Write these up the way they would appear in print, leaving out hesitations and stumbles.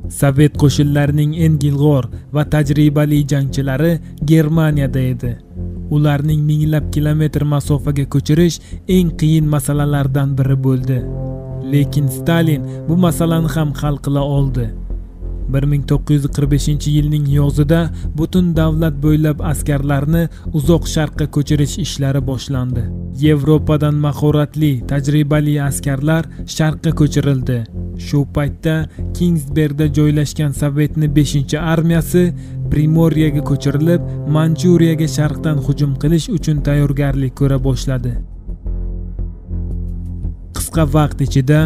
Sovet qo'shinlarining eng ilg'or va tajribali jangchilari Germaniyada edi. Ularning minglab kilometr masofaga ko'chirish eng qiyin masalalardan biri bo'ldi. Lekin Stalin bu masalani ham hal qila oldi. 1945-yilning yozida butun davlat bo'ylab askarlarni uzoq sharqqa ko'chirish ishlari boshlandi. Yevropadan mahoratli, tajribali askarlar sharqqa ko'chirildi. Shu paytda Kingsbergda joylashgan Sovetning 5-armiyasi Primoryaga ko'chirilib, Manchuriyaga sharqdan hujum qilish uchun tayyorgarlik ko'ra boshladi. Qisqa vaqt ichida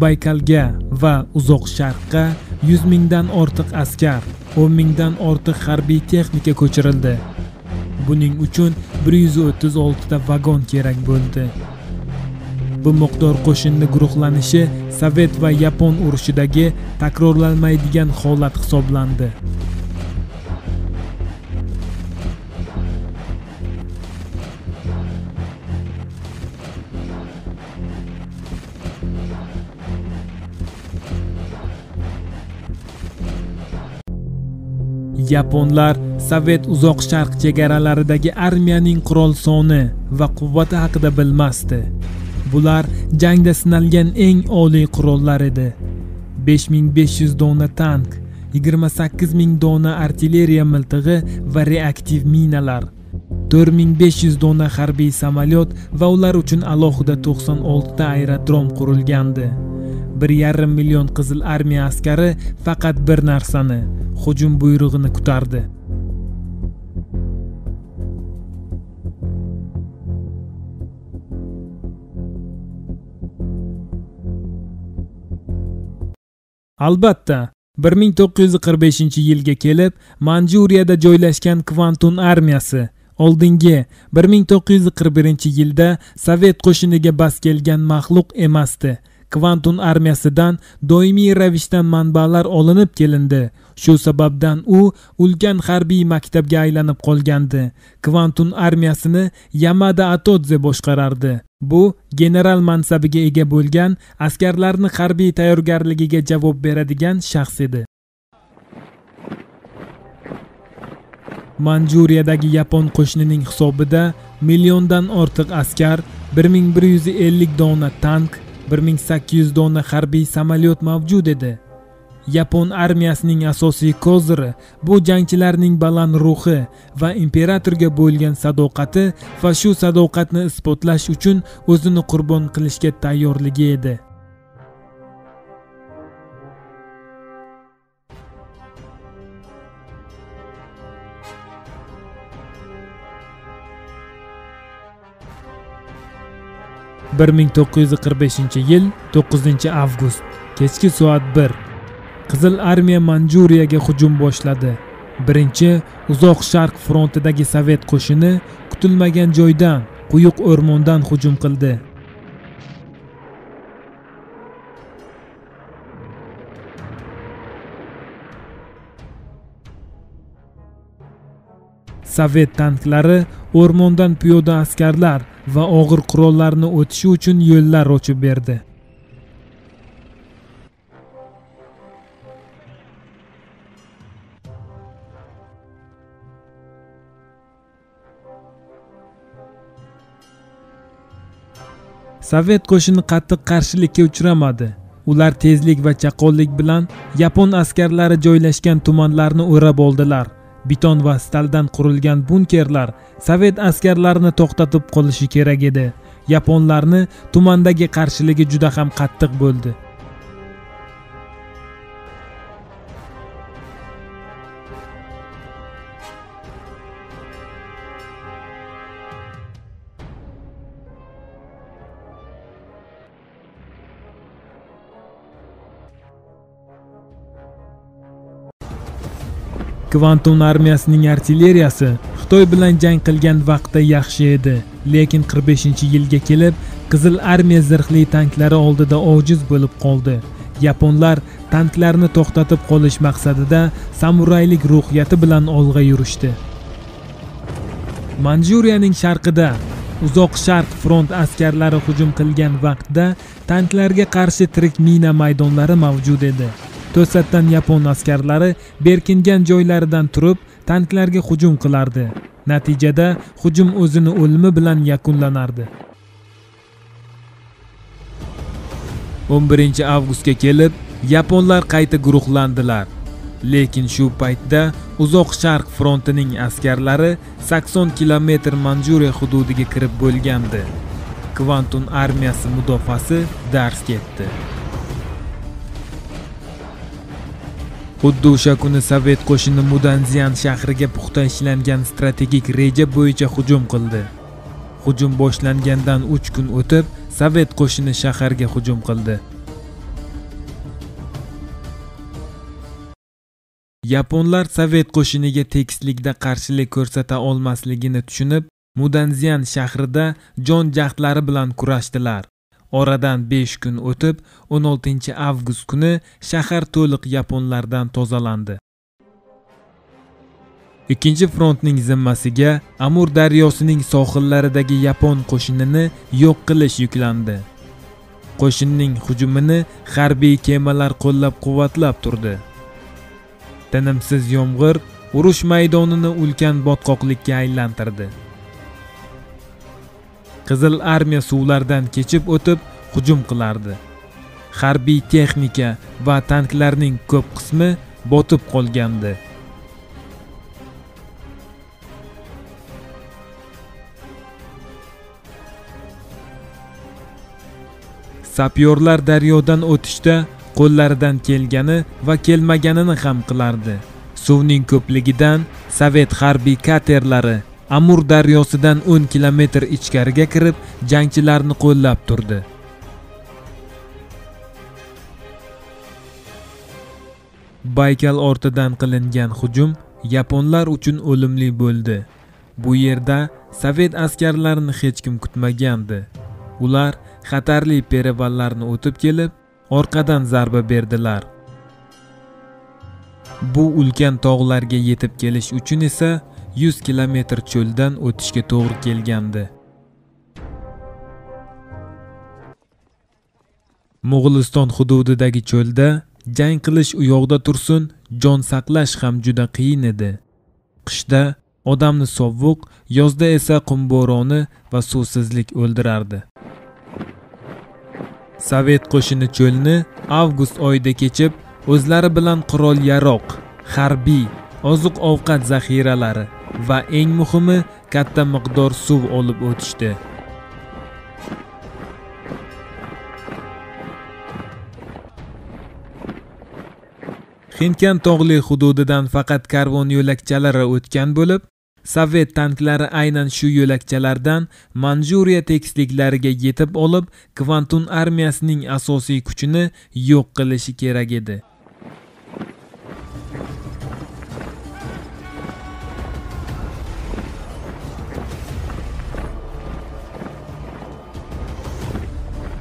Baykalga va uzoq sharqqa 100 mingdan ortiq askar, 10 mingdan ortiq harbiy texnika ko'chirildi. Buning uchun 136 ta vagon kerak bo'ldi. Bu miqdor qo'shinni guruhlanishi Sovet va Yapon urushidagi takrorlanmaydigan holat hisoblandi. Yaponlar Sovet uzoq sharq chegaralaridagi armiyaning qurol soni va quvvati haqida bilmasdi. Bular jangda sinalgan eng oliy qurollar edi. 5500 dona tank, 28000 dona artilleriya miltig'i va reaktiv minalar, 4500 dona harbiy samolyot va ular uchun alohida 96 ta aerodrom qurilgandi. 1,5 million Qizil armiya askari faqat bir narsani, hujum buyrug'ini kutardi. Albatta, 1945-yilga kelib Manchuriyada joylashgan Kvantum armiyasi oldingi 1941-yilda Sovet qo'shiniga bas kelgan maxluq emasdi. Kvantum armiyasidan doimiy ravishda manbalar olinib kelindi. Shu sababdan u ulkan harbiy maktabga aylanib qolgandi. Kvantum armiyasini Yamada Atodze boshqarardi. Bu general mansabiga ega bo'lgan askarlarni harbiy tayyorgarligiga javob beradigan shaxs edi. Manchuriyadagi Yapon qo'shinining hisobida milliondan ortiq askar, 1150 dona tank, 1800 dona harbiy samolyot mavjud edi. Yapon armiyasining asosiy koziri bu jangchilarning baland ruhi va imperatorga bo'lgan sadoqati va shu sadoqatni isbotlash uchun o'zini qurbon qilishga tayyorligi edi. (1945-yil 9-avgust kechki soat 1) Qizil armiya Manchuriyaga hujum boshladi. Birinchi uzoq sharq frontidagi Sovet qo'shini kutilmagan joydan, quyuq o'rmondan hujum qildi. Sovet tanklari o'rmondan piyoda askarlar va og'ir qurollarni o'tishi uchun yo'llar ochib berdi. Sovet qo'shini qattiq qarshilikka uchramadi. Ular tezlik va chaqqonlik bilan Yapon askarlari joylashgan tumanlarni o'rab oldilar. Beton va staldan qurilgan bunkerlar Sovet askarlarini to'xtatib qolishi kerak edi. Yaponlarni tumandagi qarshiligi juda ham qattiq bo'ldi. Kvantum armiyasining artilleriyasi Xitoy bilan jang qilgan vaqtda yaxshi edi, lekin 45-yilga kelib Qizil armiya zirhli tanklari oldida ojiz bo'lib qoldi. Yaponlar tanklarni to'xtatib qolish maqsadida samuraylik ruhiyati bilan olg'a yurishdi. Manchuriyaning sharqida uzoq sharq front askarlari hujum qilgan vaqtda tanklarga qarshi tirik mina maydonlari mavjud edi. to'satdan yapon askarlari berkingan joylaridan turib tanklarga hujum qilardi. Natijada hujum o'zini o'limi bilan yakunlanardi. 11 avgustga kelib yaponlar qayta guruhlandilar. Lekin shu paytda Uzoq Sharq frontining askarlari 80 kilometr Manjuriya hududiga kirib bo'lgandi. Kvantum armiyasi mudofaasi darz ketdi. Xuddi o'sha kuni Sovet qo'shini Mudanzian shahriga puxta ishlangan strategik reja bo'yicha hujum qildi. Hujum boshlangandan 3 kun o'tib, Sovet qo'shini shaharga hujum qildi. Yaponlar Sovet qo'shiniga tekislikda qarshilik ko'rsata olmasligini tushunib, Mudanzian shahrida jon jahdlari bilan kurashdilar. Oradan 5 kun o'tib, 16 avgust kuni shahar to'liq yaponlardan tozalandi. Ikkinchi frontning zimmasiga Amur daryosining sohillaridagi yapon qo'shinini yo'q qilish yuklandi. Qo'shinning hujumini harbiy kemalar qo'llab-quvvatlab turdi. Tinimsiz yomg'ir urush maydonini ulkan botqoqlikka aylantirdi. Qizil armiya suvlardan kechib o'tib hujum qilardi. Harbiy texnika va tanklarning ko'p qismi botib qolgandi. Sapyorlar daryodan o'tishda qo'llaridan kelgani va kelmaganini ham qilardi. Suvning ko'pligidan Sovet harbiy katerlari Amur daryosidan 10 kilometr ichkariga kirib, jangchilarni qo'llab turdi. Baykal ortidan qilingan hujum yaponlar uchun o'limli bo'ldi. Bu yerda Sovet askarlarini hech kim kutmagandi. Ular xatarli perevallarni o'tib kelib, orqadan zarba berdilar. Bu ulkan tog'larga yetib kelish uchun esa 100 kilometr cho'ldan o'tishga to'g'ri kelgandi. Mo'g'uliston hududidagi cho'lda jang qilish u yoqda tursin, jon saqlash ham juda qiyin edi. Qishda odamni sovuq, yozda esa qum bo'roni va suvsizlik o'ldirardi. Sovet qo'shini cho'lni avgust oyida kechib, o'zlari bilan qurol-yaroq, harbiy, oziq-ovqat zaxiralari va eng muhimi katta miqdor suv olib o'tishdi. Xinkan tog'li hududidan faqat karvon yo'lakchalari o'tgan bo'lib, Sovet tanklari aynan shu yo'lakchalardan Manjuriya tekisliklariga yetib olib, Kvantum armiyasining asosiy kuchini yo'q qilishi kerak edi.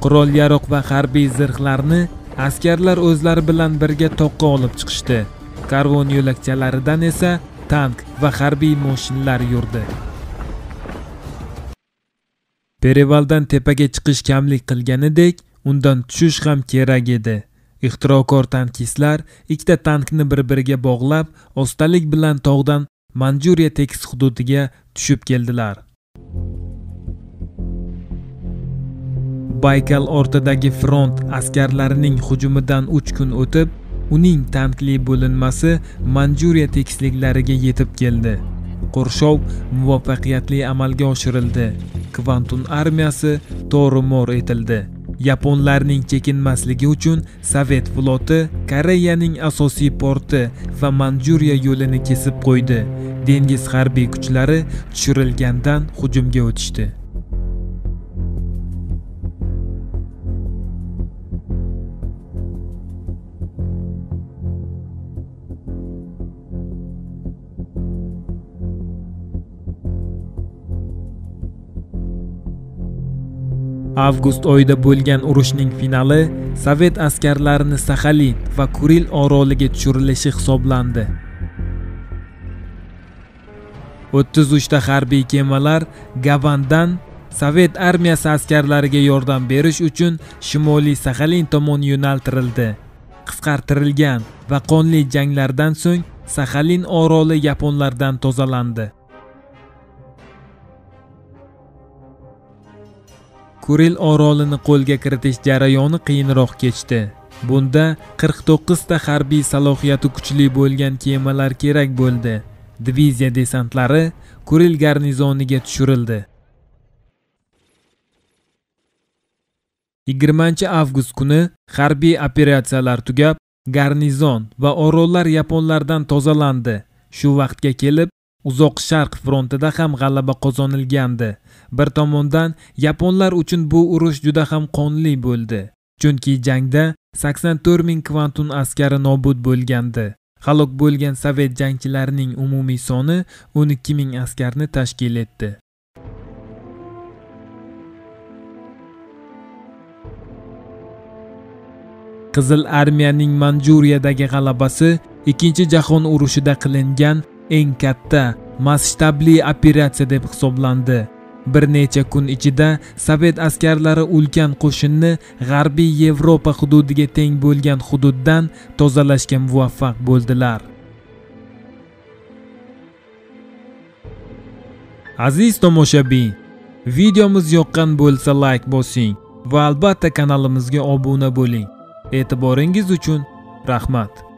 Qurol-yaroq va harbiy zirhlarni askarlar o'zlari bilan birga toqqa olib chiqishdi. Karvon yo'lakchalaridan esa tank va harbiy mashinalar yurdi. Perevaldan tepaga chiqish kamlik qilganidek, undan tushish ham kerak edi. Ixtirokor tankistlar ikkita tankni bir-biriga bog'lab, ostalik bilan tog'dan Manjuriya tekis hududiga tushib keldilar. Baykal ortidagi front askarlarining hujumidan 3 kun o'tib, uning tankli bo'linmasi Manjuriya tekisliklariga yetib keldi. Qurshov muvaffaqiyatli amalga oshirildi. Kvantum armiyasi tor-mor etildi. Yaponlarning chekinmasligi uchun Sovet floti Koreyaning asosiy porti va Manjuriya yo'lini kesib qo'ydi. Dengiz harbiy kuchlari tushirilgandan hujumga o'tishdi. Avgust oyida bo'lgan urushning finali Sovet askarlarini Saxalin va Kuril oroliga tushirilishi hisoblandi. 33 ta harbiy kemalar Gavandan Sovet armiyasi askarlariga yordam berish uchun Shimoliy Saxalin tomon yo'naltirildi. qisqartirilgan va qonli janglardan so'ng Saxalin oroli yaponlardan tozalandi. Kuril orolini qo'lga kiritish jarayoni qiyinroq kechdi. Bunda 49 ta harbiy salohiyati kuchli bo'lgan kemalar kerak bo'ldi. Diviziya desantlari Kuril garnizoniga tushirildi. 20-avgust kuni harbiy operatsiyalar tugab, garnizon va orollar yaponlardan tozalandi. Shu vaqtga kelib, Uzoq Sharq frontida ham g'alaba qozonilgandi. Bir tomondan yaponlar uchun bu urush juda ham qonli bo'ldi. Chunki jangda 84 ming kvantun askari nobud bo'lgandi. Halok bo'lgan sovet jangchilarining umumiy soni 12 ming askarni tashkil etdi. Qizil armiyaning Manjuriyadagi g'alabasi Ikkinchi jahon urushida qilingan eng katta masshtabli operatsiya deb hisoblandi. Bir necha kun ichida Sovet askarlari ulkan qo'shinni G'arbiy Yevropa hududiga teng bo'lgan hududdan tozalashga muvaffaq bo'ldilar. Aziz tomoshabin, videomiz yoqqan bo'lsa like bosing va albatta kanalimizga obuna bo'ling. E'tiboringiz uchun rahmat.